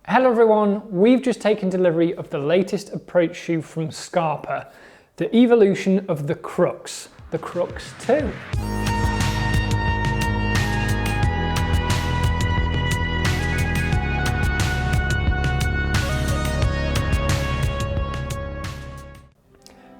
Hello everyone, we've just taken delivery of the latest approach shoe from Scarpa, the evolution of the Crux, the Crux 2.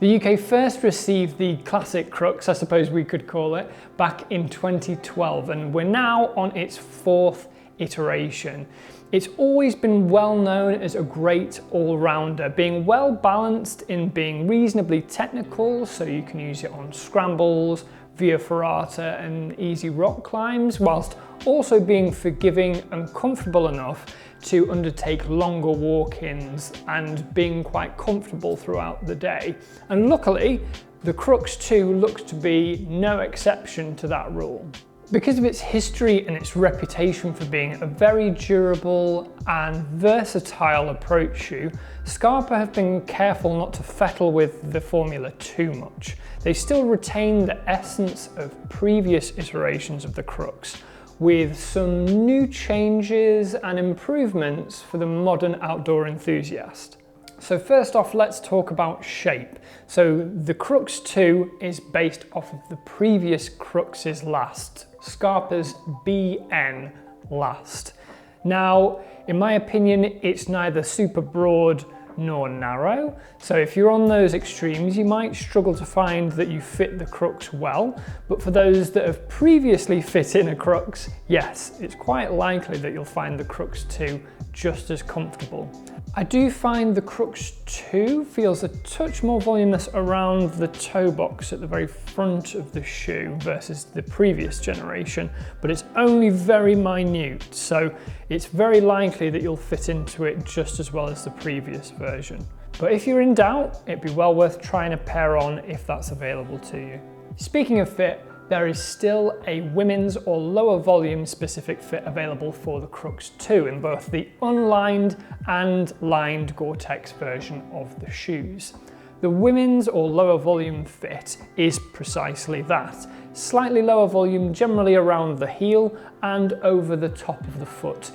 The UK first received the classic Crux, I suppose we could call it, back in 2012, and we're now on its fourth iteration. It's always been well known as a great all-rounder, being well balanced in being reasonably technical, so you can use it on scrambles, via ferrata and easy rock climbs, whilst also being forgiving and comfortable enough to undertake longer walk-ins and being quite comfortable throughout the day. And luckily, the Crux 2 looks to be no exception to that rule. Because of its history and its reputation for being a very durable and versatile approach shoe, Scarpa have been careful not to fettle with the formula too much. They still retain the essence of previous iterations of the Crux, with some new changes and improvements for the modern outdoor enthusiast. So first off, let's talk about shape. So the Crux 2 is based off of the previous Crux's last, Scarpa's BN last. Now, in my opinion, it's neither super broad nor narrow. So if you're on those extremes, you might struggle to find that you fit the Crux well. But for those that have previously fit in a Crux, yes, it's quite likely that you'll find the Crux 2 just as comfortable. I do find the Crux 2 feels a touch more voluminous around the toe box at the very front of the shoe versus the previous generation, but it's only very minute, so it's very likely that you'll fit into it just as well as the previous version. But if you're in doubt, it'd be well worth trying a pair on if that's available to you. Speaking of fit, there is still a women's or lower volume specific fit available for the Crux 2 in both the unlined and lined Gore-Tex version of the shoes. The women's or lower volume fit is precisely that. Slightly lower volume, generally around the heel and over the top of the foot.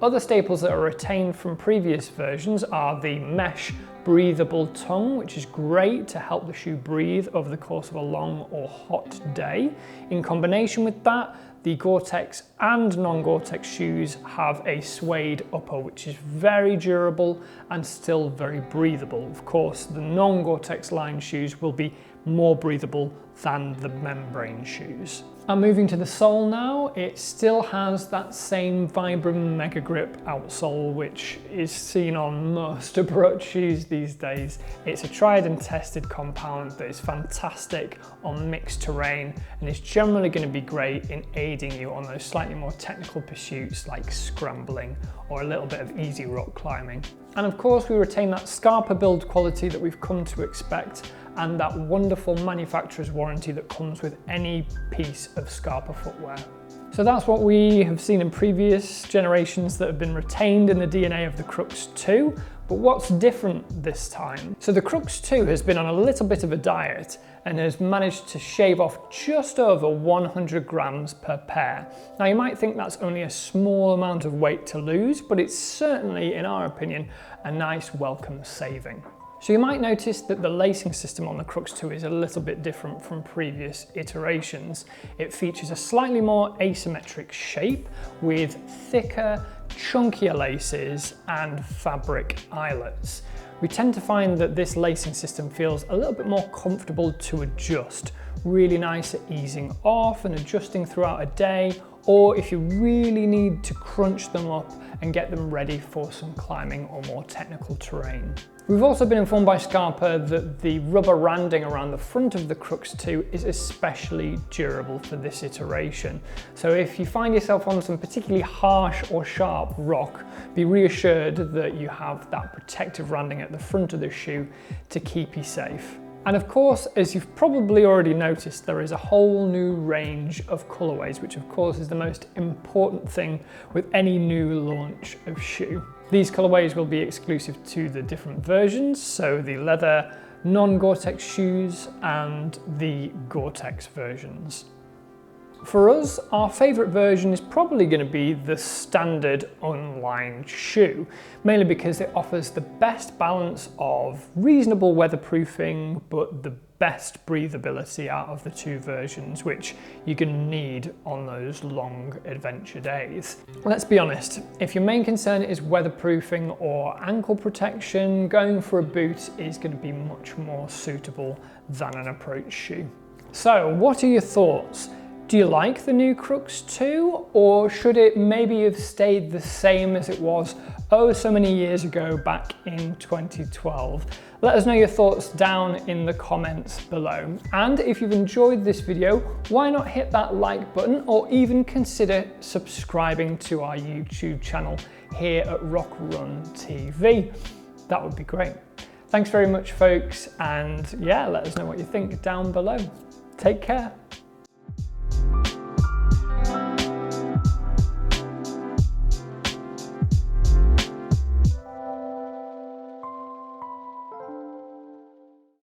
Other staples that are retained from previous versions are the mesh breathable tongue, which is great to help the shoe breathe over the course of a long or hot day. In combination with that, the Gore-Tex and non-Gore-Tex shoes have a suede upper, which is very durable and still very breathable. Of course, the non-Gore-Tex lined shoes will be more breathable than the membrane shoes. I'm moving to the sole now. It still has that same Vibram Mega Grip outsole, which is seen on most approach shoes these days. It's a tried and tested compound that is fantastic on mixed terrain and is generally going to be great in aiding you on those slightly more technical pursuits like scrambling or a little bit of easy rock climbing. And of course, we retain that Scarpa build quality that we've come to expect and that wonderful manufacturer's warranty that comes with any piece of Scarpa footwear. So that's what we have seen in previous generations that have been retained in the DNA of the Crux 2, but what's different this time? So the Crux 2 has been on a little bit of a diet and has managed to shave off just over 100 grams per pair. Now you might think that's only a small amount of weight to lose, but it's certainly, in our opinion, a nice welcome saving. So you might notice that the lacing system on the Crux 2 is a little bit different from previous iterations. It features a slightly more asymmetric shape with thicker, chunkier laces and fabric eyelets. We tend to find that this lacing system feels a little bit more comfortable to adjust, really nice at easing off and adjusting throughout a day, or if you really need to crunch them up and get them ready for some climbing or more technical terrain. We've also been informed by Scarpa that the rubber randing around the front of the Crux 2 is especially durable for this iteration. So if you find yourself on some particularly harsh or sharp rock, be reassured that you have that protective randing at the front of the shoe to keep you safe. And of course, as you've probably already noticed, there is a whole new range of colorways, which of course is the most important thing with any new launch of shoe. These colorways will be exclusive to the different versions, so the leather, non-Gore-Tex shoes and the Gore-Tex versions. For us, our favourite version is probably going to be the standard unlined shoe, mainly because it offers the best balance of reasonable weatherproofing, but the best breathability out of the two versions, which you're going to need on those long adventure days. Let's be honest, if your main concern is weatherproofing or ankle protection, going for a boot is going to be much more suitable than an approach shoe. So, what are your thoughts? Do you like the new Crux 2, or should it maybe have stayed the same as it was oh so many years ago back in 2012? Let us know your thoughts down in the comments below. And if you've enjoyed this video, why not hit that like button or even consider subscribing to our YouTube channel here at Rock+Run TV. That would be great. Thanks very much, folks, and yeah, let us know what you think down below. Take care.